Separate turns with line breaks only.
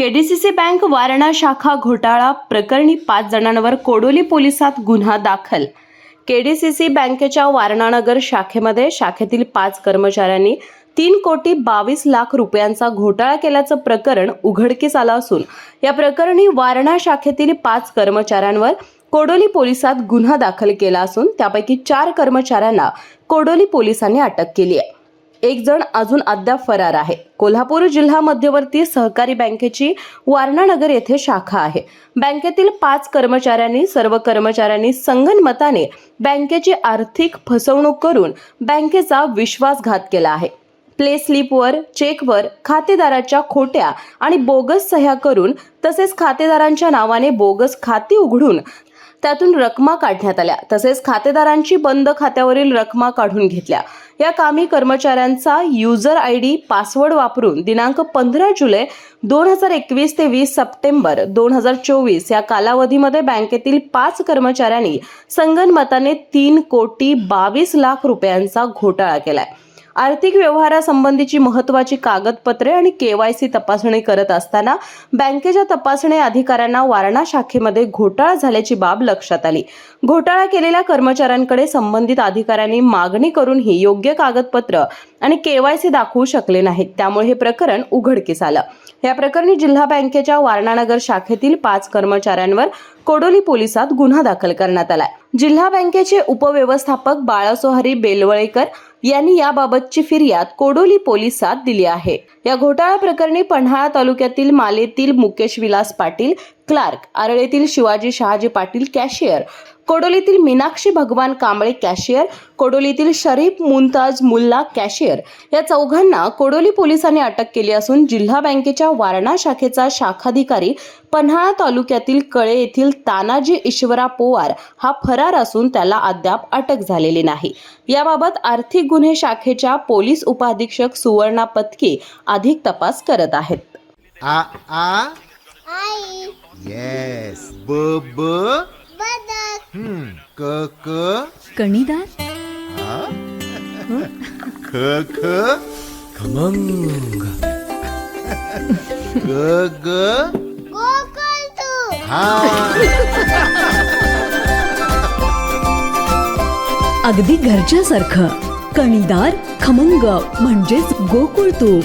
केडीसीसी bank Warna शाखा घोटाळा प्रकरणी 5 जणांवर कोडोली पोलिसात गुन्हा दाखल। केडीसीसी बँकेच्या वारणानगर शाखेमध्ये शाखेतील 5 कर्मचाऱ्यांनी 3,22,00,000 रुपयांचा घोटाळा केल्याचं प्रकरण उघडकीस आलं असून या प्रकरणी वारणा शाखेतील 5 कर्मचाऱ्यांवर कोडोली पोलिसात गुन्हा दाखल केला असून त्यापैकी 4 कर्मचाऱ्यांना कोडोली पोलिसांनी अटक केली आहे। एक जण अजून अद्याप फरार आहे। कोल्हापूर जिल्हा मध्यवर्ती सहकारी बँकेची वारणानगर येथे शाखा आहे। बँकेतील 5 कर्मचाऱ्यांनी सर्व कर्मचाऱ्यांनी संगनमताने बँकेची आर्थिक फसवणूक करून बँकेचा विश्वासघात केला आहे। प्ले स्लिपवर, चेकवर खातेदाराच्या खोट्या आणि बोगस सह्या करून तसेच खातेदारांच्या नावाने बोगस खाती उघडून त्यातून रकमा काढण्यात आल्या, तसेच खातेदारांची बंद खात्यावरील रकमा काढून घेतल्या। या कामी कर्मचाऱ्यांचा युजर आयडी पासवर्ड वापरून दिनांक 15 जुलै 2021 ते 20 सप्टेंबर 2024 या कालावधीमध्ये बँकेतील 5 कर्मचाऱ्यांनी संगनमताने 3,22,00,000 रुपयांचा घोटाळा केलाय। आर्थिक व्यवहारासंबंधीची महत्त्वाची कागदपत्रे आणि केवायसी तपासणी करत असताना बँकेच्या तपासणी अधिकाऱ्यांना वारणा शाखेमध्ये घोटाळा झाल्याची बाब लक्षात आली। घोटाळा केलेल्या कर्मचाऱ्यांकडे संबंधित अधिकाऱ्यांनी मागणी करूनही योग्य कागदपत्र आणि केवायसी दाखवू शकले नाहीत, त्यामुळे हे प्रकरण उघडकीस आलं। या प्रकरणी जिल्हा बँकेच्या वारणानगर शाखेतील 5 कर्मचाऱ्यांवर कोडोली पोलिसात गुन्हा दाखल करण्यात आलाय। जिल्हा बँकेचे उपव्यवस्थापक बाळासोहरी बेलवळेकर यांनी याबाबतची फिर्याद कोडोली पोलिसात दिली आहे। या घोटाळा प्रकरणी पन्हाळा तालुक्यातील मालेतील मुकेश विलास पाटील क्लार्क, आरळेतील शिवाजी शहाजी पाटील कॅशियर, कोडोलीतील मीनाक्षी भगवान कांबळे कॅशियर, कोडोलीतील शरीफ मुमताज मुल्ला कॅशियर या 4घांना कोडोली पोलिसांनी अटक केली असून जिल्हा बँकेच्या वारणा शाखेचा शाखाधिकारी पन्हाळा तालुक्यातील कळे येथील तानाजी ईश्वरा पोवार हा फरार असून त्याला अद्याप अटक झालेली नाही। याबाबत आर्थिक गुन्हे शाखेच्या पोलीस उपअधीक्षक सुवर्णा पत्की अधिक तपास करत आहेत।
आ आ
आई
येस ब ब
बदक
क क
कणीदार,
ख ख
खमंग,
ग ग
गोकुळ तू
हा
अगदी घरच्यासारखं। कणीदार, खमंग म्हणजेच गोकुळ तूप।